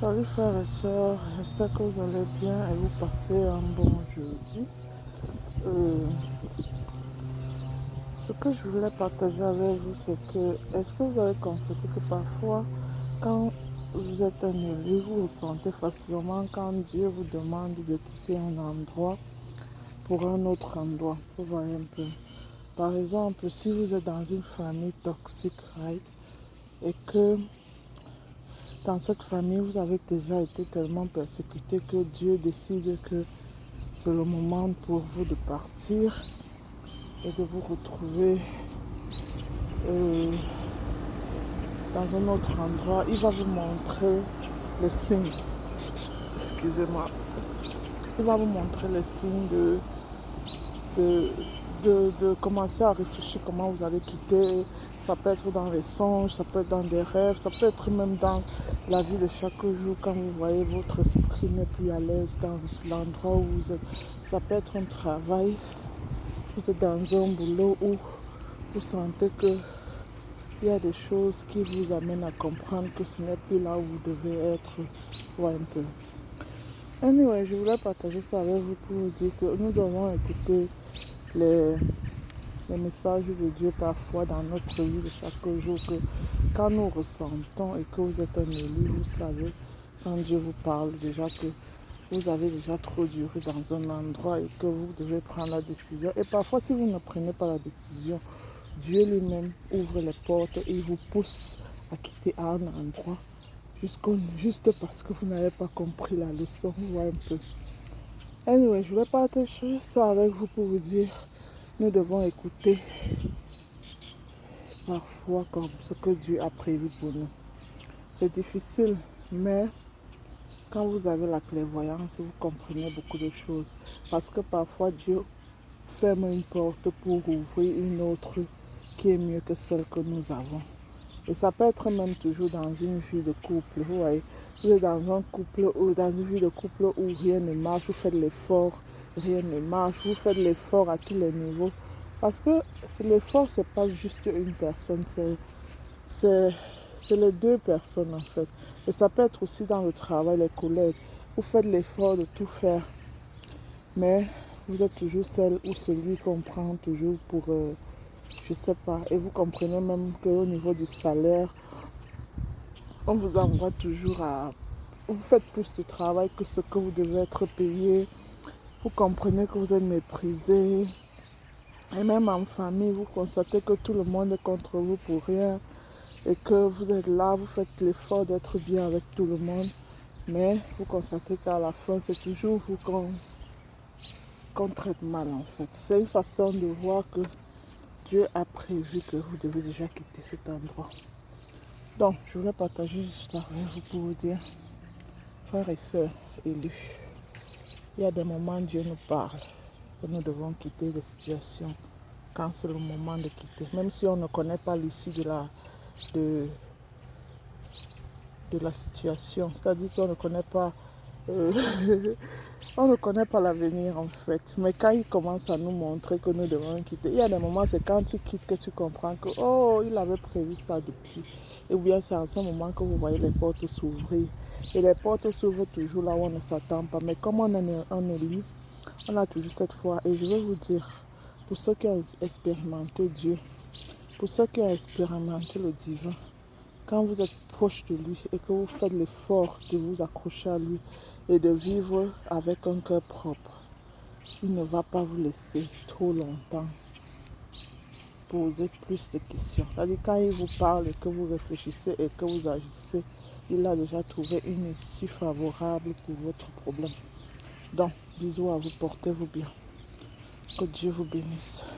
Salut frères et sœurs, j'espère que vous allez bien et vous passez un bon jeudi. Euh, Ce que je voulais partager avec vous, c'est que est-ce que vous avez constaté que parfois, quand vous êtes un élu, vous ressentez facilement quand Dieu vous demande de quitter un endroit pour un autre endroit. Vous voyez un peu. Par exemple, si vous êtes dans une famille toxique, right, et que dans cette famille, vous avez déjà été tellement persécuté que Dieu décide que c'est le moment pour vous de partir et de vous retrouver euh, dans un autre endroit. Il va vous montrer les signes. Excusez-moi. Il va vous montrer les signes de, de commencer à réfléchir comment vous allez quitter. Ça peut être dans les songes, ça peut être dans des rêves, ça peut être même dans la vie de chaque jour quand vous voyez votre esprit n'est plus à l'aise dans l'endroit où vous êtes. Ça peut être un travail, vous êtes dans un boulot où vous sentez que il y a des choses qui vous amènent à comprendre que ce n'est plus là où vous devez être. Ouais, un peu. Anyway, je voulais partager ça avec vous pour vous dire que nous devons écouter les messages de Dieu parfois dans notre vie de chaque jour. Que quand nous ressentons et que vous êtes un élu, vous savez, quand Dieu vous parle déjà que vous avez déjà trop duré dans un endroit et que vous devez prendre la décision. Et parfois, si vous ne prenez pas la décision, Dieu lui-même ouvre les portes et il vous pousse à quitter un endroit juste parce que vous n'avez pas compris la leçon. Vous voyez un peu. Anyway, je vais partager ça avec vous pour vous dire, nous devons écouter parfois comme ce que Dieu a prévu pour nous. C'est difficile, mais quand vous avez la clairvoyance, vous comprenez beaucoup de choses. Parce que parfois Dieu ferme une porte pour ouvrir une autre qui est mieux que celle que nous avons. Et ça peut être même toujours dans une vie de couple. Vous voyez, vous êtes dans un couple ou dans une vie de couple où rien ne marche, vous faites l'effort, rien ne marche, vous faites l'effort à tous les niveaux. Parce que l'effort, c'est pas juste une personne, c'est les deux personnes en fait. Et ça peut être aussi dans le travail, les collègues. Vous faites l'effort de tout faire, mais vous êtes toujours celle ou celui qu'on prend toujours pour, je sais pas. Et vous comprenez même qu'au niveau du salaire, on vous envoie toujours à... Vous faites plus de travail que ce que vous devez être payé. Vous comprenez que vous êtes méprisé. Et même en famille, vous constatez que tout le monde est contre vous pour rien. Et que vous êtes là, vous faites l'effort d'être bien avec tout le monde. Mais vous constatez qu'à la fin, c'est toujours vous qu'on traite mal en fait. C'est une façon de voir que Dieu a prévu que vous devez déjà quitter cet endroit. Donc, je voulais partager juste avec vous pour vous dire, frères et sœurs élus, il y a des moments où Dieu nous parle et nous devons quitter des situations quand c'est le moment de quitter. Même si on ne connaît pas l'issue de, de la situation, c'est-à-dire qu'on ne connaît pas on ne connaît pas l'avenir en fait. Mais quand il commence à nous montrer que nous devons quitter, il y a des moments, c'est quand tu quittes que tu comprends que oh, il avait prévu ça depuis. Et bien c'est en ce moment que vous voyez les portes s'ouvrir. Et les portes s'ouvrent toujours là où on ne s'attend pas. Mais comme on est élu, on a toujours cette foi. Et je vais vous dire, pour ceux qui ont expérimenté Dieu, pour ceux qui ont expérimenté le divin, quand vous êtes proche de lui et que vous faites l'effort de vous accrocher à lui et de vivre avec un cœur propre, il ne va pas vous laisser trop longtemps poser plus de questions. C'est-à-dire quand il vous parle et que vous réfléchissez et que vous agissez, il a déjà trouvé une issue favorable pour votre problème. Donc, bisous à vous, portez-vous bien. Que Dieu vous bénisse.